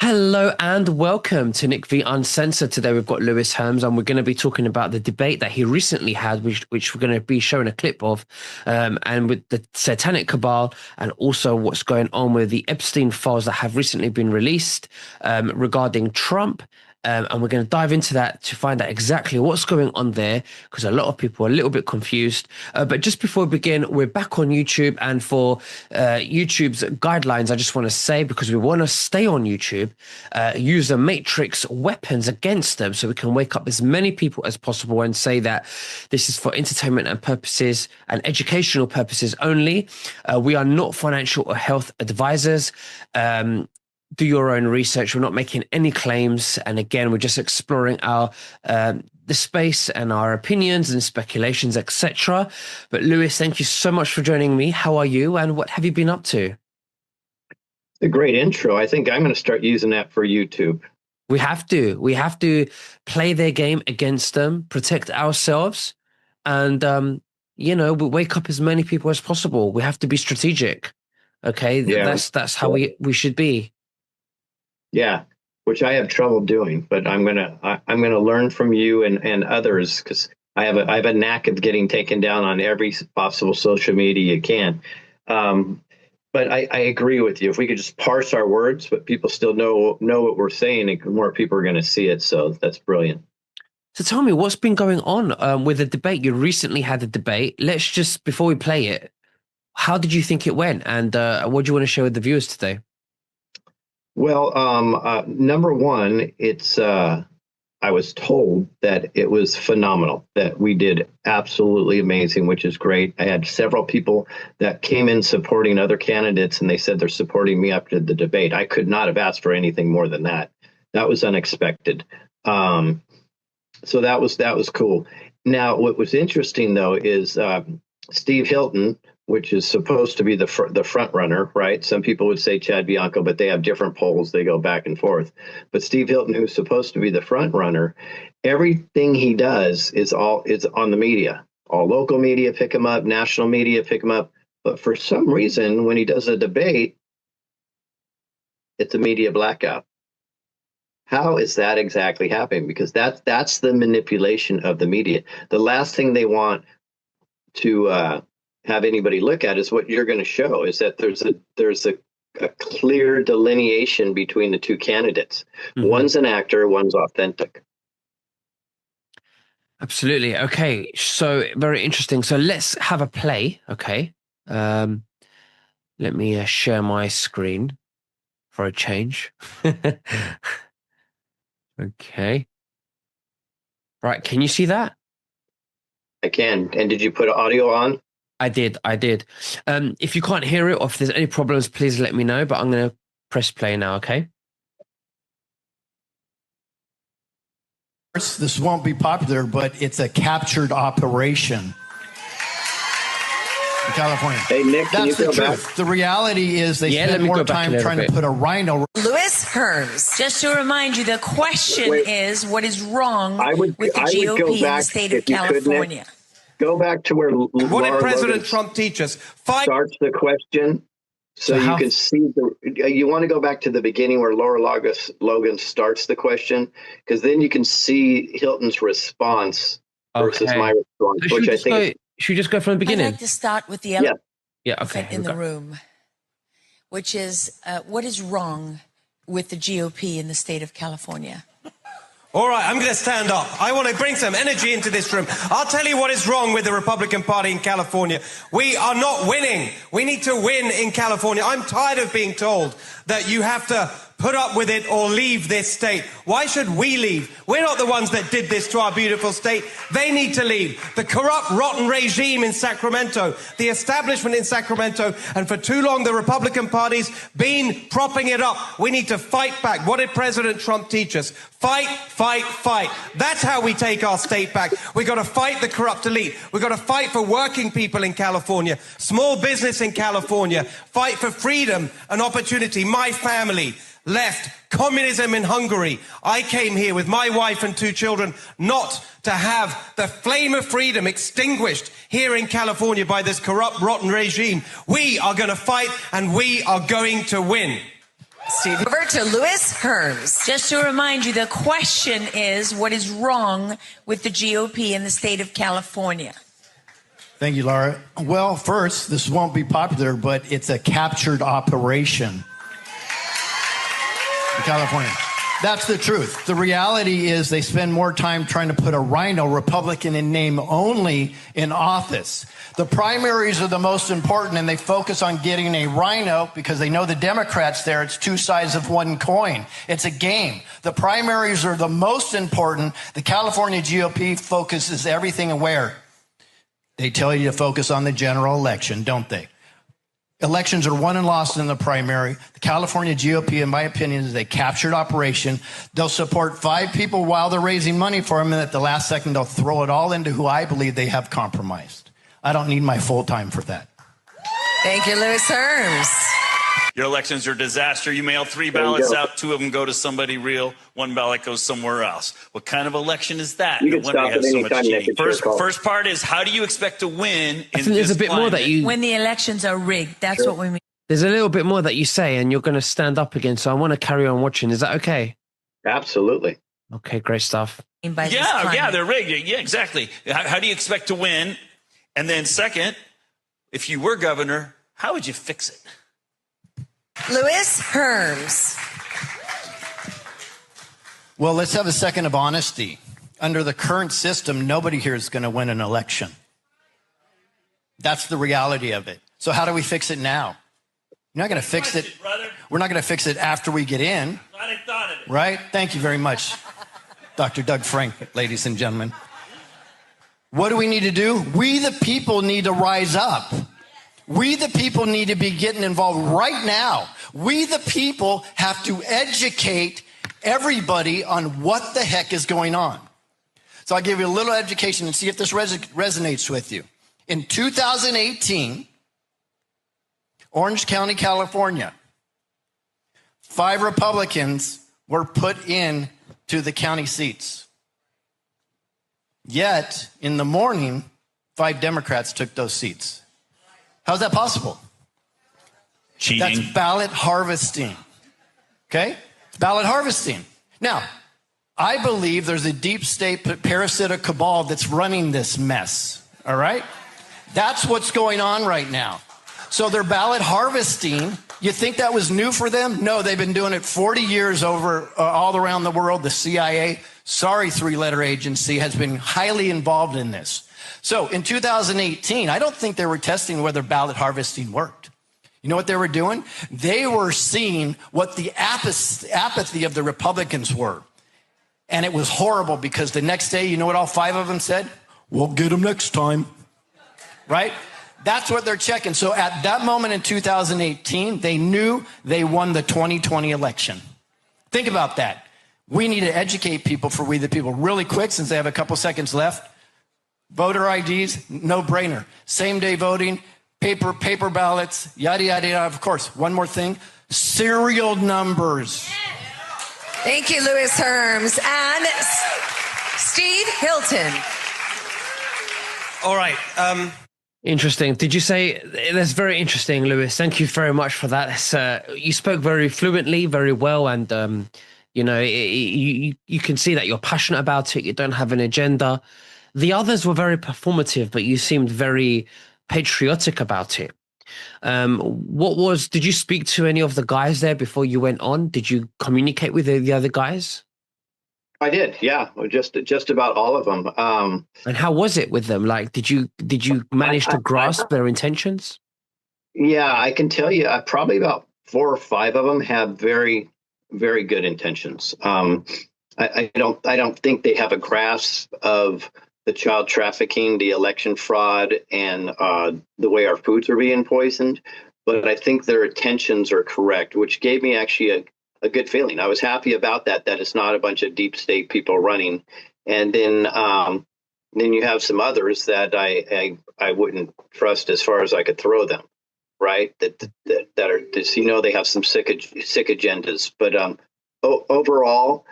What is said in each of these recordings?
Hello and welcome to Nick V Uncensored. Today we've got Lewis Herms and we're going to be talking about the debate that he recently had, which we're going to be showing a clip of, and with the satanic cabal and also what's going on with the Epstein files that have recently been released regarding Trump. And we're going to dive into that to find out exactly what's going on there, because a lot of people are a little bit confused. But just before we begin, we're back on YouTube. And for YouTube's guidelines, I just want to say, because we want to stay on YouTube, use the Matrix weapons against them so we can wake up as many people as possible and say that this is for entertainment and purposes and educational purposes only. We are not financial or health advisors. Do your own research. We're not making any claims. And again, we're just exploring our the space and our opinions and speculations, etc. But Lewis, thank you so much for joining me. How are you and what have you been up to? A great intro. I think I'm going to start using that for YouTube. We have to. We have to play their game against them, protect ourselves, and we wake up as many people as possible. We have to be strategic. Okay, yeah. That's how we should be. Yeah, which I have trouble doing, but I'm gonna learn from you and others, because I have a knack of getting taken down on every possible social media you can. But I agree with you. If we could just parse our words, but people still know what we're saying, more people are going to see it. So that's brilliant. So tell me, what's been going on with the debate? You recently had a debate. Let's just, before we play it, how did you think it went? And what do you want to share with the viewers today? Well, number one, I was told that it was phenomenal, that we did absolutely amazing, which is great. I had several people that came in supporting other candidates, and they said they're supporting me after the debate. I could not have asked for anything more than that. That was unexpected. So that was cool. Now, what was interesting, though, is Steve Hilton, which is supposed to be the front runner, right? Some people would say Chad Bianco, but they have different polls. They go back and forth. But Steve Hilton, who's supposed to be the front runner, everything he does is on the media. All local media pick him up, national media pick him up. But for some reason, when he does a debate, it's a media blackout. How is that exactly happening? Because that's the manipulation of the media. The last thing they want to have anybody look at is what you're going to show, is that there's a clear delineation between the two candidates. Mm-hmm. One's an actor, one's authentic. Absolutely. Okay, so very interesting. So let's have a play. Okay, let me share my screen for a change. Okay, right, can you see that? I can. And did you put audio on? I did. If you can't hear it or if there's any problems, please let me know, but I'm going to press play now, okay? This won't be popular, but it's a captured operation in California. Hey, Nick, can That's you the go truth. back? The reality is they spend more time trying to put a rhino. Lewis Herms, just to remind you, the question is, what is wrong with the GOP in the state of California? Go back to where what did President Trump teach us? Starts the question, so you can see you want to go back to the beginning where Laura Logan starts the question, because then you can see Hilton's response versus my response, so which I think. Should we just go from the beginning? I'd like to start with the elephant in the room, which is what is wrong with the GOP in the state of California? All right, I'm going to stand up. I want to bring some energy into this room. I'll tell you what is wrong with the Republican Party in California. We are not winning. We need to win in California. I'm tired of being told that you have to put up with it or leave this state. Why should we leave? We're not the ones that did this to our beautiful state. They need to leave. The corrupt, rotten regime in Sacramento, the establishment in Sacramento, and for too long the Republican Party's been propping it up. We need to fight back. What did President Trump teach us? Fight, fight, fight. That's how we take our state back. We've got to fight the corrupt elite. We've got to fight for working people in California, small business in California, fight for freedom and opportunity. My family left communism in Hungary. I came here with my wife and 2 children not to have the flame of freedom extinguished here in California by this corrupt, rotten regime. We are going to fight and we are going to win. Steve. Over to Louis Herms. Just to remind you, the question is, what is wrong with the GOP in the state of California? Thank you, Laura. Well, first, this won't be popular, but it's a captured operation in California. That's the truth. The reality is they spend more time trying to put a rhino, Republican in name only, in office. The primaries are the most important, and they focus on getting a rhino because they know the Democrats there, it's two sides of one coin. It's a game. The primaries are the most important. The California GOP focuses everything where? They tell you to focus on the general election, don't they? Elections are won and lost in the primary. The California GOP, in my opinion, is a captured operation. They'll support 5 people while they're raising money for them, and at the last second, they'll throw it all into who I believe they have compromised. I don't need my full time for that. Thank you, Louis Herms. Your elections are a disaster. You mail 3 ballots out, 2 of them go to somebody real, 1 ballot goes somewhere else. What kind of election is that? You can stop at any time. First part is, how do you expect to win in there's a bit more that you... When the elections are rigged, that's what we mean. There's a little bit more that you say, and you're going to stand up again, so I want to carry on watching. Is that okay? Absolutely. Okay, great stuff. Yeah, they're rigged. Yeah, exactly. How do you expect to win? And then second, if you were governor, how would you fix it? Louis Herms. Well, let's have a second of honesty. Under the current system, nobody here is going to win an election. That's the reality of it. So how do we fix it now? You're not going to fix it. We're not going to fix it after we get in. Glad I thought of it. Right? Thank you very much, Dr. Doug Frank, ladies and gentlemen. What do we need to do? We, the people, need to rise up. We, the people, need to be getting involved right now. We, the people, have to educate everybody on what the heck is going on. So I'll give you a little education and see if this resonates with you. In 2018, Orange County, California, 5 Republicans were put in to the county seats. Yet, in the morning, 5 Democrats took those seats. How's that possible? Cheating. That's ballot harvesting. Okay? It's ballot harvesting. Now, I believe there's a deep state parasitic cabal that's running this mess. All right? That's what's going on right now. So they're ballot harvesting. You think that was new for them? No, they've been doing it 40 years over all around the world. The CIA, sorry, 3-letter agency, has been highly involved in this. So in 2018, I don't think they were testing whether ballot harvesting worked. You know what they were doing? They were seeing what the apathy of the Republicans were. And it was horrible because the next day, you know what all 5 of them said? We'll get them next time. Right? That's what they're checking. So at that moment in 2018, they knew they won the 2020 election. Think about that. We need to educate people for We the People really quick since they have a couple seconds left. Voter IDs, no brainer. Same day voting, paper ballots, yada, yada, yada. Of course, one more thing, serial numbers. Thank you, Louis Herms. And Steve Hilton. All right. Interesting. Did you say that's very interesting, Louis? Thank you very much for that. You spoke very fluently, very well, and you know, you can see that you're passionate about it. You don't have an agenda. The others were very performative, but you seemed very patriotic about it. Did you speak to any of the guys there before you went on? Did you communicate with the other guys? I did, yeah, just about all of them. And how was it with them? Like, did you manage to grasp their intentions? Yeah, I can tell you, probably about 4 or 5 of them have very, very good intentions. I don't think they have a grasp of the child trafficking, the election fraud, and the way our foods are being poisoned. But I think their intentions are correct, which gave me actually a good feeling. I was happy about that it's not a bunch of deep state people running. And then you have some others that I wouldn't trust as far as I could throw them, right? That are just, you know, they have some sick agendas. But overall,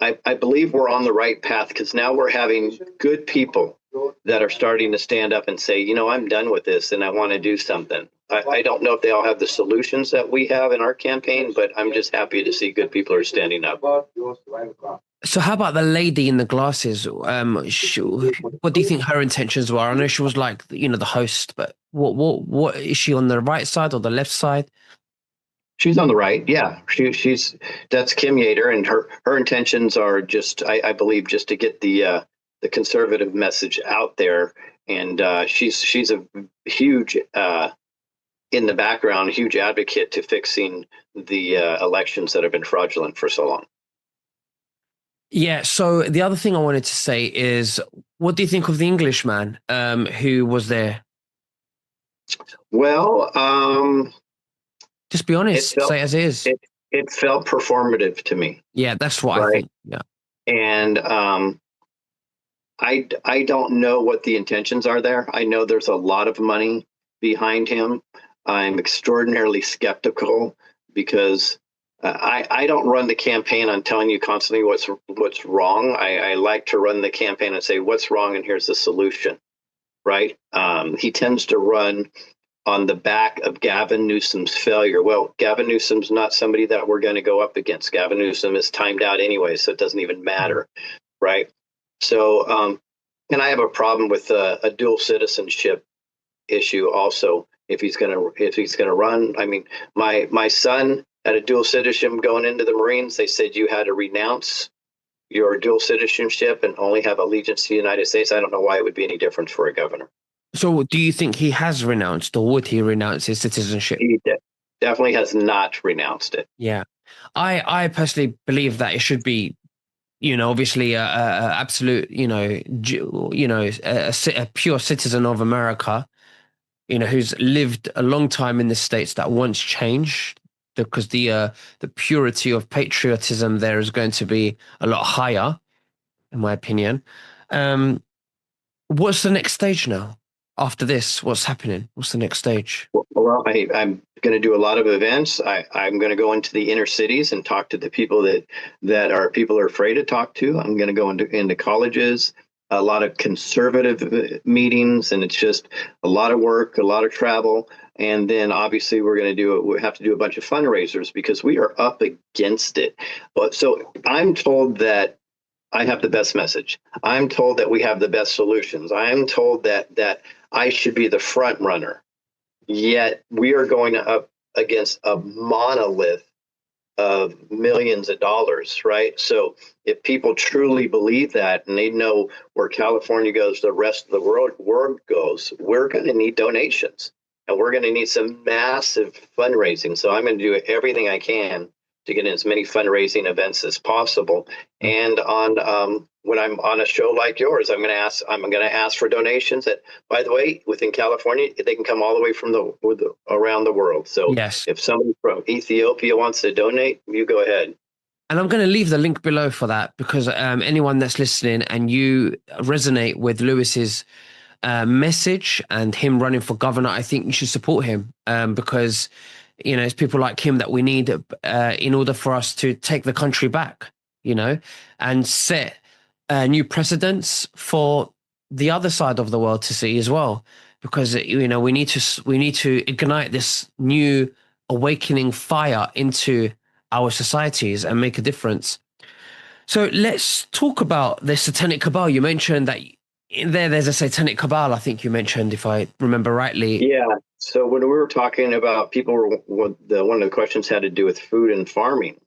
I believe we're on the right path because now we're having good people that are starting to stand up and say, I'm done with this and I want to do something. I don't know if they all have the solutions that we have in our campaign, but I'm just happy to see good people are standing up. So how about the lady in the glasses? What do you think her intentions were? I know she was like, the host, but what is she, on the right side or the left side? She's on the right. Yeah, that's Kim Yater, and her intentions are just, I believe, just to get the conservative message out there. And she's a huge in the background, huge advocate to fixing the elections that have been fraudulent for so long. Yeah. So the other thing I wanted to say is, what do you think of the Englishman who was there? Well, just be honest. Say as is. It felt performative to me. Yeah, that's what I think. Yeah. And I don't know what the intentions are there. I know there's a lot of money behind him. I'm extraordinarily skeptical because I don't run the campaign on telling you constantly what's wrong. I like to run the campaign and say what's wrong and here's the solution, right? He tends to run on the back of Gavin Newsom's failure. Well, Gavin Newsom's not somebody that we're going to go up against. Gavin Newsom is timed out anyway, so it doesn't even matter, right? So, and I have a problem with a dual citizenship issue also. If he's gonna run, I mean, my son had a dual citizenship going into the Marines. They said you had to renounce your dual citizenship and only have allegiance to the United States. I don't know why it would be any different for a governor. So do you think he has renounced, or would he renounce his citizenship? He definitely has not renounced it. Yeah. I personally believe that it should be, obviously a absolute, a pure citizen of America, who's lived a long time in the States, that wants change, because the purity of patriotism there is going to be a lot higher, in my opinion. What's the next stage now? After this, what's happening? What's the next stage? Well, I'm going to do a lot of events. I'm going to go into the inner cities and talk to the people that people are afraid to talk to. I'm going to go into colleges, a lot of conservative meetings, and it's just a lot of work, a lot of travel. And then obviously we have to do a bunch of fundraisers because we are up against it. But so I'm told that I have the best message. I'm told that we have the best solutions. I am told that I should be the front runner. Yet we are going up against a monolith of millions of dollars, right? So if people truly believe that and they know where California goes, the rest of the world goes, we're going to need donations and we're going to need some massive fundraising. So I'm going to do everything I can to get in as many fundraising events as possible. And when I'm on a show like yours, I'm going to ask for donations. That, by the way, within California, they can come all the way from around the world. So yes, if somebody from Ethiopia wants to donate, you go ahead. And I'm going to leave the link below for that, because anyone that's listening and you resonate with Lewis's message and him running for governor, I think you should support him, because it's people like him that we need in order for us to take the country back, and set new precedents for the other side of the world to see as well. Because we need to ignite this new awakening fire into our societies and make a difference. So let's talk about the satanic cabal. You mentioned that there's a satanic cabal, I think you mentioned, if I remember rightly. Yeah. So when we were talking about one of the questions had to do with food and farming.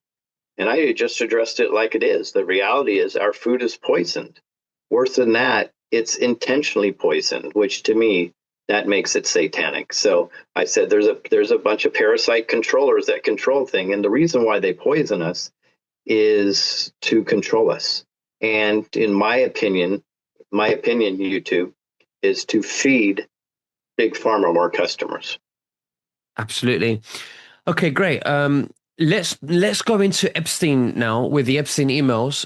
And I just addressed it like it is. The reality is our food is poisoned. Worse than that, it's intentionally poisoned, which to me, that makes it satanic. So I said there's a bunch of parasite controllers that control things. And the reason why they poison us is to control us. And in my opinion, YouTube, is to feed Big Pharma more customers. Absolutely. Okay, great. Let's go into Epstein now, with the Epstein emails.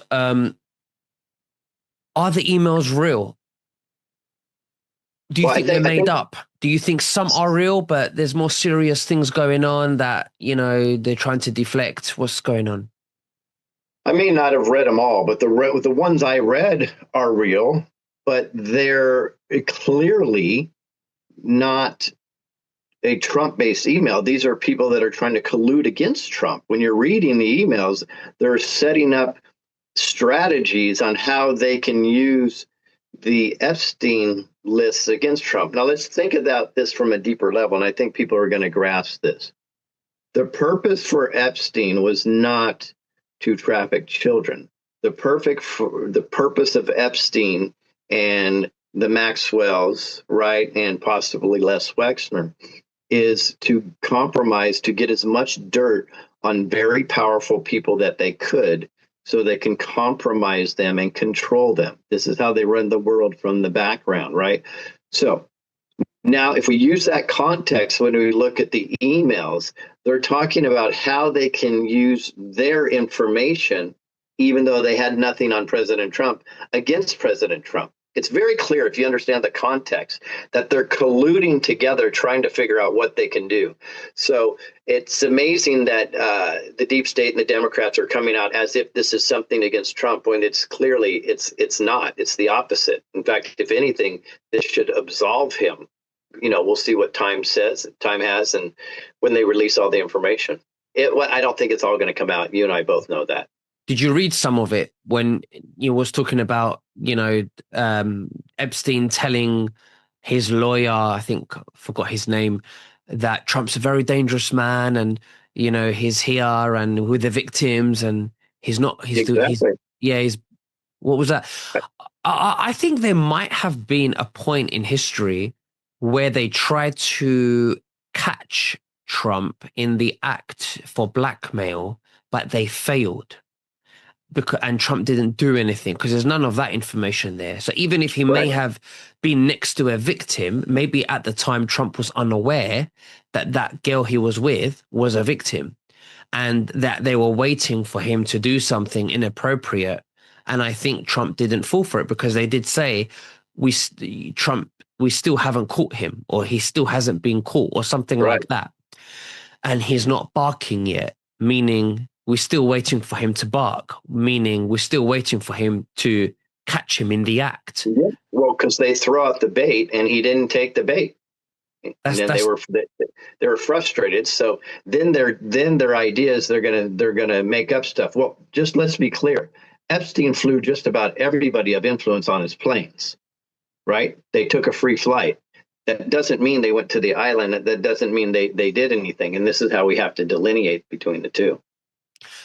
Are the emails real? Do you think they're made up? Do you think some are real, but there's more serious things going on that, they're trying to deflect? What's going on? I may not have read them all, but the ones I read are real. but they're clearly not a Trump-based email. These are people that are trying to collude against Trump. When you're reading the emails, they're setting up strategies on how they can use the Epstein lists against Trump. Now, let's think about this from a deeper level, and I think people are going to grasp this. The purpose for Epstein was not to traffic children. The purpose of Epstein and the Maxwells, right, and possibly Les Wexner, is to compromise, to get as much dirt on very powerful people that they could, so they can compromise them and control them. This is how they run the world from the background, right? So now, if we use that context, when we look at the emails, they're talking about how they can use their information, even though they had nothing on President Trump, against President Trump. It's very clear, if you understand the context, that they're colluding together, trying to figure out what they can do. So it's amazing that the deep state and the Democrats are coming out as if this is something against Trump, when it's clearly it's not. It's the opposite. In fact, if anything, this should absolve him. We'll see what time has, and when they release all the information. I don't think it's all going to come out. You and I both know that. Did you read some of it when you was talking about, Epstein telling his lawyer, I think, forgot his name, that Trump's a very dangerous man, and, he's here and with the victims, and he's not, what was that? I think there might have been a point in history where they tried to catch Trump in the act for blackmail, but they failed. And Trump didn't do anything because there's none of that information there. So even if he may have been next to a victim, maybe at the time Trump was unaware that that girl he was with was a victim, and that they were waiting for him to do something inappropriate. And I think Trump didn't fall for it, because they did say, we still haven't caught him, or he still hasn't been caught, or something like that. And he's not barking yet, meaning we're still waiting for him to bark, meaning we're still waiting for him to catch him in the act. Yeah. Well, because they throw out the bait and he didn't take the bait. They were frustrated. So then their idea is they're gonna make up stuff. Well, just let's be clear. Epstein flew just about everybody of influence on his planes, right? They took a free flight. That doesn't mean they went to the island. That doesn't mean they did anything. And this is how we have to delineate between the two.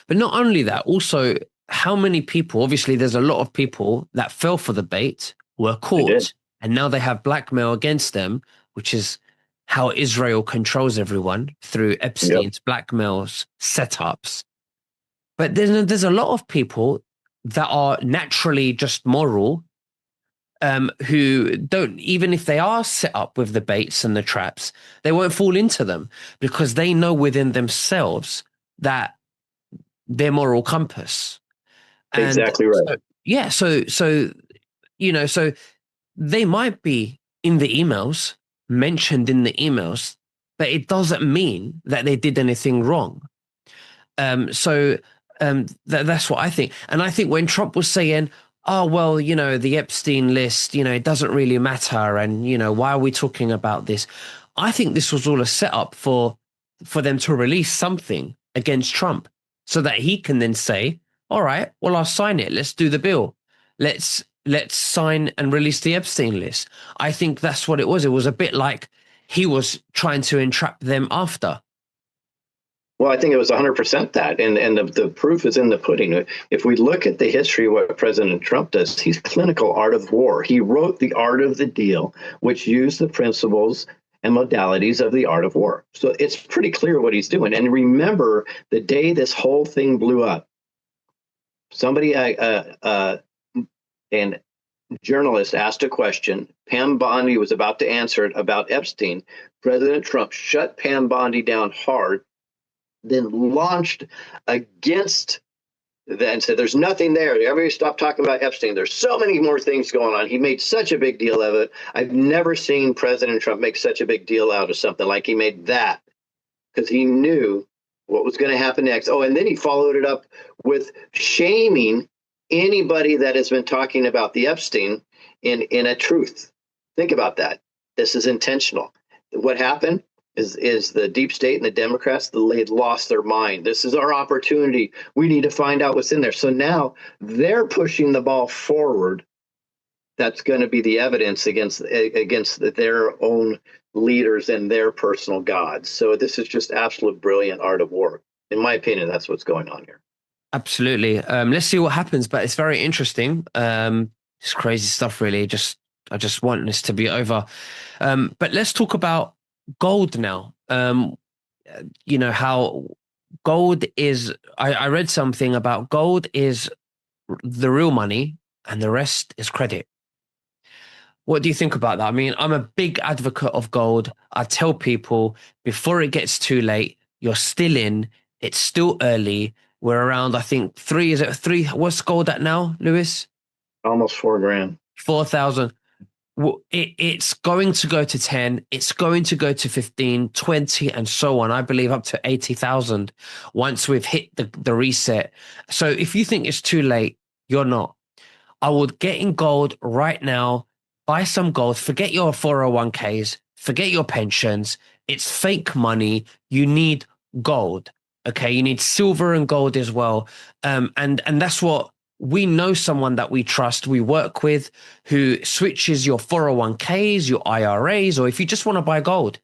But not only that, also, how many people, obviously there's a lot of people that fell for the bait, were caught, and now they have blackmail against them, which is how Israel controls everyone, through Epstein's blackmails setups. But there's a lot of people that are naturally just moral, who don't, even if they are set up with the baits and the traps, they won't fall into them, because they know within themselves that their moral compass. Exactly right. So they might be in the emails, mentioned in the emails, but it doesn't mean that they did anything wrong. That's what I think. And I think when Trump was saying, oh, well, the Epstein list, it doesn't really matter, and, why are we talking about this? I think this was all a setup for them to release something against Trump, so that he can then say, all right, well, I'll sign it. Let's do the bill. Let's sign and release the Epstein list. I think that's what it was. It was a bit like he was trying to entrap them after. Well, I think it was 100% that. And the proof is in the pudding. If we look at the history of what President Trump does, he's clinical art of war. He wrote The Art of the Deal, which used the principles and modalities of the art of war. So it's pretty clear what he's doing. And remember, the day this whole thing blew up, somebody, and journalist asked a question. Pam Bondi was about to answer it about Epstein. President Trump shut Pam Bondi down hard, then launched against that and said, there's nothing there. Everybody stop talking about Epstein. There's so many more things going on. He made such a big deal of it. I've never seen President Trump make such a big deal out of something like he made that, because he knew what was going to happen next. Oh, and then he followed it up with shaming anybody that has been talking about the Epstein in a truth. Think about that. This is intentional. What happened is the deep state and the Democrats, they lost their mind. This is our opportunity. We need to find out what's in there. So now they're pushing the ball forward. That's going to be the evidence against their own leaders and their personal gods. So this is just absolute brilliant art of war. In my opinion, that's what's going on here. Absolutely. Let's see what happens, but it's very interesting. It's crazy stuff, really. I just want this to be over. But let's talk about gold now. How gold is, I read something about gold is the real money and the rest is credit. What do you think about that? I mean, I'm a big advocate of gold. I tell people before it gets too late, you're still in, it's still early. We're around, I think, three. What's gold at now, Lewis? Almost $4,000. 4,000. It's going to go to 10. It's going to go to 15, 20, and so on. I believe up to 80,000 once we've hit the reset. So if you think it's too late, you're not. I would get in gold right now. Buy some gold. Forget your 401ks. Forget your pensions. It's fake money. You need gold. Okay, you need silver and gold as well. And that's what we know, someone that we trust, we work with, who switches your 401ks, your IRAs, or if you just want to buy gold,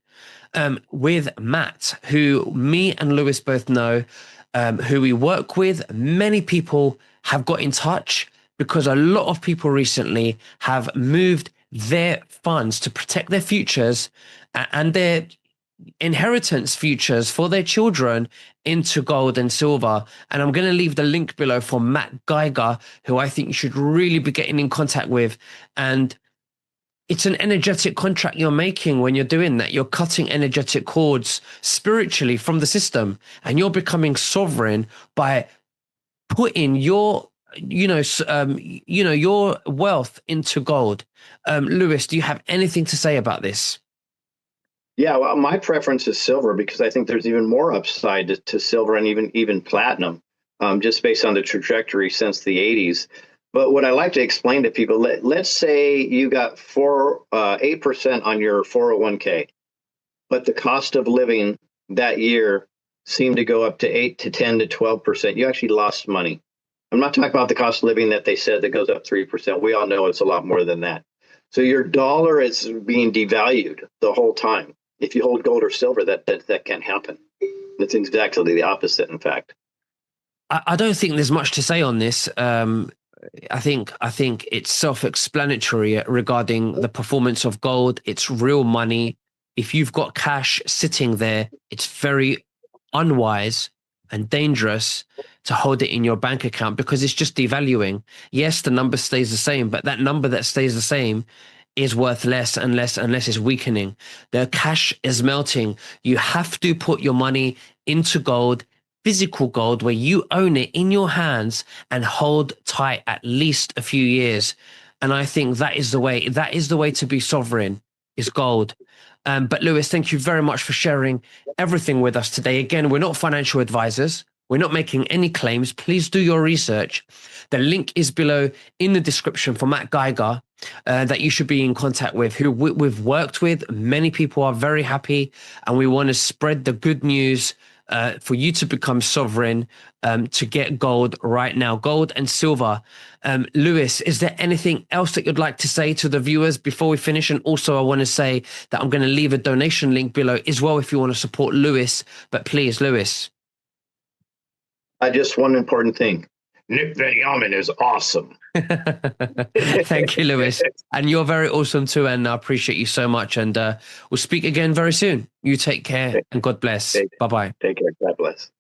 with Matt, who me and Lewis both know, who we work with. Many people have got in touch because a lot of people recently have moved their funds to protect their futures and their inheritance futures for their children into gold and silver. And I'm going to leave the link below for Matt Geiger, who I think you should really be getting in contact with. And it's an energetic contract you're making when you're doing that. You're cutting energetic cords spiritually from the system, and you're becoming sovereign by putting your your wealth into gold. Lewis, do you have anything to say about this? Yeah, well, my preference is silver because I think there's even more upside to silver and even platinum, just based on the trajectory since the 80s. But what I like to explain to people, let's say you got 8% on your 401k, but the cost of living that year seemed to go up to 8 to 10 to 12%. You actually lost money. I'm not talking about the cost of living that they said that goes up 3%. We all know it's a lot more than that. So your dollar is being devalued the whole time. If you hold gold or silver, that can't happen. It's exactly the opposite, in fact. I don't think there's much to say on this. I think it's self-explanatory regarding the performance of gold. It's real money. If you've got cash sitting there, it's very unwise and dangerous to hold it in your bank account because it's just devaluing. Yes, the number stays the same, but that number that stays the same is worth less and less and less. Is weakening. The cash is melting. You have to put your money into gold, physical gold, where you own it in your hands and hold tight at least a few years. And I think that is the way. That is the way to be sovereign, is gold. But Lewis, thank you very much for sharing everything with us today. Again, we're not financial advisors. We're not making any claims. Please do your research. The link is below in the description for Matt Geiger, that you should be in contact with, who we've worked with. Many people are very happy, and we want to spread the good news for you to become sovereign, to get gold right now, gold and silver. Lewis, is there anything else that you'd like to say to the viewers before we finish? And also I want to say that I'm going to leave a donation link below as well if you want to support Lewis. But please, Lewis. Just one important thing. Nick Veniamin is awesome. Thank you, Lewis. And you're very awesome too. And I appreciate you so much. And we'll speak again very soon. You take care and God bless. Bye-bye. Take care. God bless.